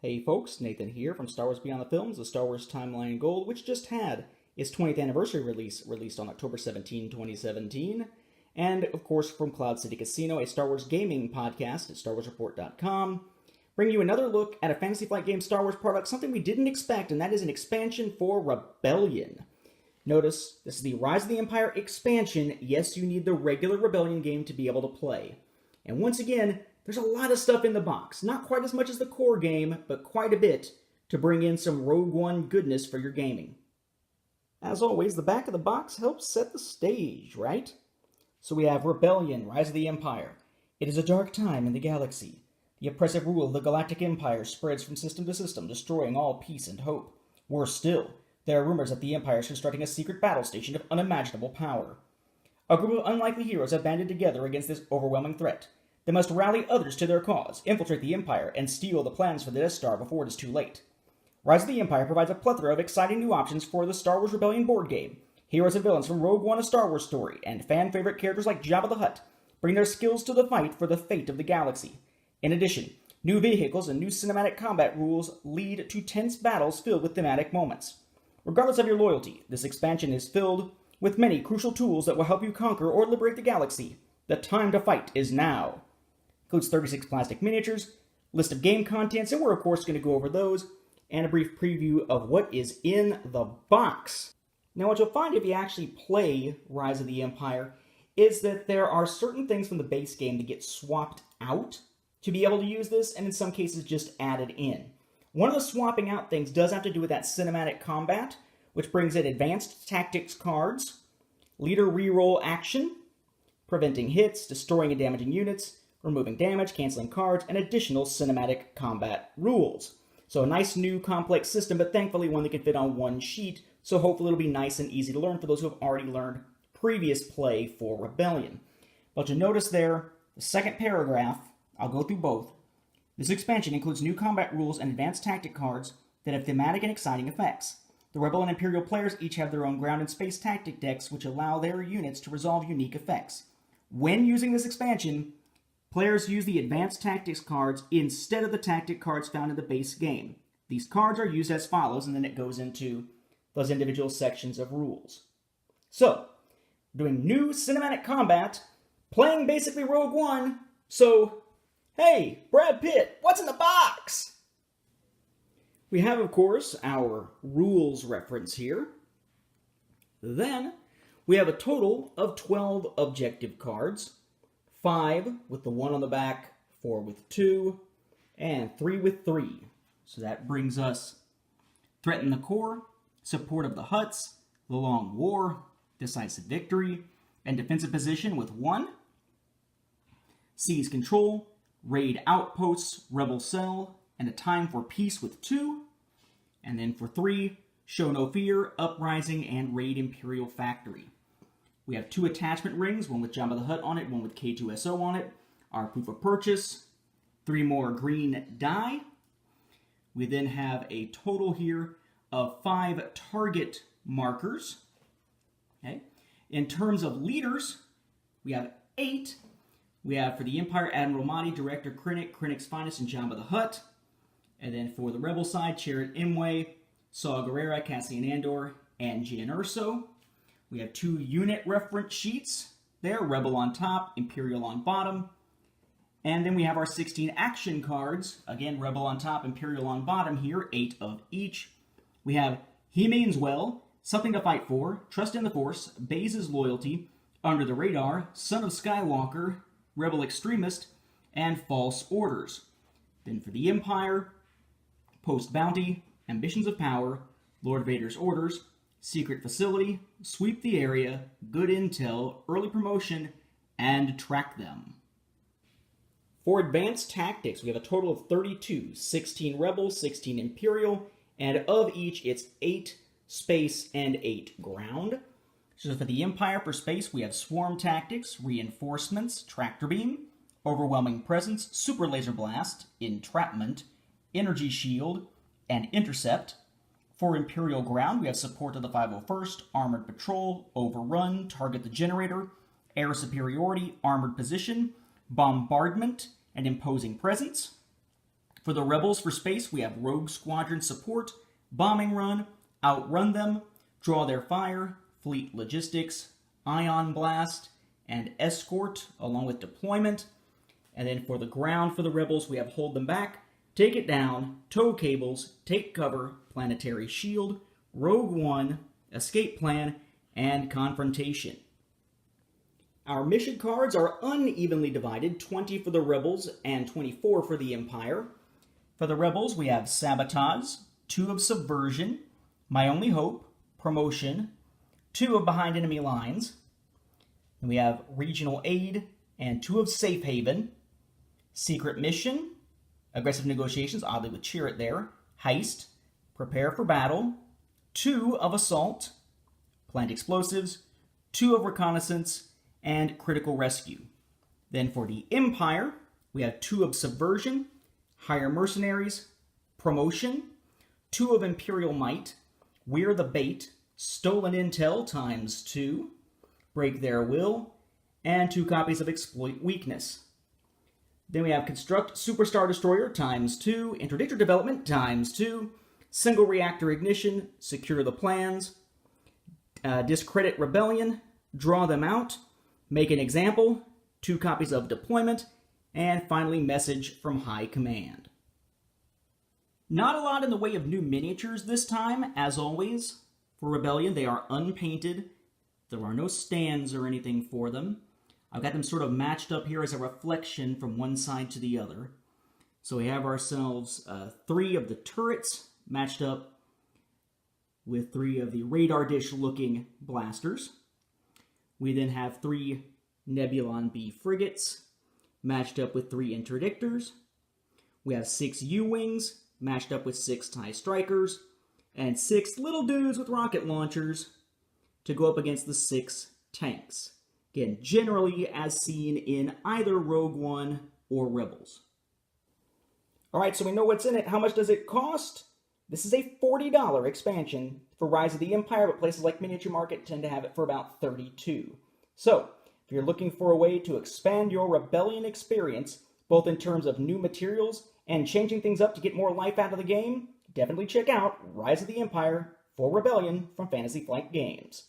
Hey folks, Nathan here from Star Wars Beyond the Films, the Star Wars Timeline Gold, which just had its 20th anniversary released on October 17, 2017. And of course from Cloud City Casino, a Star Wars gaming podcast at StarWarsReport.com, bringing you another look at a Fantasy Flight Games Star Wars product, something we didn't expect, and that is an expansion for Rebellion. Notice, this is the Rise of the Empire expansion. Yes, you need the regular Rebellion game to be able to play. And once again, there's a lot of stuff in the box. Not quite as much as the core game, but quite a bit to bring in some Rogue One goodness for your gaming. As always, the back of the box helps set the stage, right? So we have Rebellion, Rise of the Empire. It is a dark time in the galaxy. The oppressive rule of the Galactic Empire spreads from system to system, destroying all peace and hope. Worse still, there are rumors that the Empire is constructing a secret battle station of unimaginable power. A group of unlikely heroes have banded together against this overwhelming threat. They must rally others to their cause, infiltrate the Empire, and steal the plans for the Death Star before it is too late. Rise of the Empire provides a plethora of exciting new options for the Star Wars Rebellion board game. Heroes and villains from Rogue One: A Star Wars Story, and fan-favorite characters like Jabba the Hutt bring their skills to the fight for the fate of the galaxy. In addition, new vehicles and new cinematic combat rules lead to tense battles filled with thematic moments. Regardless of your loyalty, this expansion is filled with many crucial tools that will help you conquer or liberate the galaxy. The time to fight is now. Includes 36 plastic miniatures, list of game contents, and we're of course going to go over those, and a brief preview of what is in the box. Now what you'll find if you actually play Rise of the Empire is that there are certain things from the base game that get swapped out to be able to use this, and in some cases just added in. One of the swapping out things does have to do with that cinematic combat, which brings in advanced tactics cards, leader reroll action, preventing hits, destroying and damaging units, removing damage, canceling cards, and additional cinematic combat rules. So a nice new complex system, but thankfully one that can fit on one sheet, so hopefully it'll be nice and easy to learn for those who have already learned previous play for Rebellion. But you'll notice there, the second paragraph, I'll go through both. This expansion includes new combat rules and advanced tactic cards that have thematic and exciting effects. The Rebel and Imperial players each have their own ground and space tactic decks, which allow their units to resolve unique effects. When using this expansion, players use the advanced tactics cards instead of the tactic cards found in the base game. These cards are used as follows, and then it goes into those individual sections of rules. So, doing new cinematic combat, playing basically Rogue One, so, hey, Brad Pitt, what's in the box? We have, of course, our rules reference here. Then, we have a total of 12 objective cards. 5 with the 1 on the back, 4 with 2, and 3 with 3. So that brings us Threaten the Core, Support of the Hutts, The Long War, Decisive Victory, and Defensive Position with 1. Seize Control, Raid Outposts, Rebel Cell, and A Time for Peace with 2. And then for 3, Show No Fear, Uprising, and Raid Imperial Factory. We have 2 attachment rings, one with Jabba the Hutt on it, one with K2SO on it. Our proof of purchase, 3 more green die. We then have a total here of 5 target markers. Okay. In terms of leaders, we have 8. We have for the Empire, Admiral Mahdi, Director Krennic, Krennic's Finest, and Jabba the Hutt. And then for the Rebel side, Chirrut Imwe, Saw Gerrera, Cassian Andor, and Jyn Erso. We have 2 unit reference sheets there, Rebel on top, Imperial on bottom. And then we have our 16 action cards, again, Rebel on top, Imperial on bottom here, 8 of each. We have He Means Well, Something to Fight For, Trust in the Force, Baze's Loyalty, Under the Radar, Son of Skywalker, Rebel Extremist, and False Orders. Then for the Empire, Post Bounty, Ambitions of Power, Lord Vader's Orders, Secret Facility, Sweep the Area, Good Intel, Early Promotion, and Track Them. For advanced tactics, we have a total of 32, 16 Rebel, 16 Imperial, and of each, it's 8 Space and 8 Ground. So for the Empire, for Space, we have Swarm Tactics, Reinforcements, Tractor Beam, Overwhelming Presence, Super Laser Blast, Entrapment, Energy Shield, and Intercept. For Imperial Ground, we have Support of the 501st, Armored Patrol, Overrun, Target the Generator, Air Superiority, Armored Position, Bombardment, and Imposing Presence. For the Rebels for space, we have Rogue Squadron support, bombing run, outrun them, draw their fire, fleet logistics, ion blast, and escort, along with deployment. And then for the ground for the Rebels, we have hold them back, take it down, tow cables, take cover, planetary shield, Rogue One, escape plan, and confrontation. Our mission cards are unevenly divided, 20 for the Rebels and 24 for the Empire. For the Rebels, we have Sabotage, 2 of Subversion, My Only Hope, Promotion, 2 of Behind Enemy Lines. And we have Regional Aid and 2 of Safe Haven, Secret Mission, Aggressive Negotiations, oddly with Chirrut there, Heist, Prepare for Battle, 2 of Assault, Plant Explosives, 2 of Reconnaissance, and Critical Rescue. Then for the Empire, we have 2 of Subversion, Hire Mercenaries, Promotion, 2 of Imperial Might, We're the Bait, Stolen Intel times 2, Break Their Will, and 2 copies of Exploit Weakness. Then we have Construct Superstar Destroyer times 2, Interdictor Development times 2, Single Reactor Ignition, Secure the Plans, Discredit Rebellion, Draw Them Out, Make an Example, 2 copies of Deployment, and finally Message from High Command. Not a lot in the way of new miniatures this time, as always. For Rebellion, they are unpainted. There are no stands or anything for them. I've got them sort of matched up here as a reflection from one side to the other. So we have ourselves 3 of the turrets matched up with 3 of the radar dish-looking blasters. We then have 3 Nebulon B frigates matched up with 3 interdictors. We have 6 U-wings matched up with 6 TIE strikers, and 6 little dudes with rocket launchers to go up against the 6 tanks. Again, generally as seen in either Rogue One or Rebels. Alright, so we know what's in it. How much does it cost? This is a $40 expansion for Rise of the Empire, but places like Miniature Market tend to have it for about $32. So, if you're looking for a way to expand your Rebellion experience, both in terms of new materials and changing things up to get more life out of the game, definitely check out Rise of the Empire for Rebellion from Fantasy Flight Games.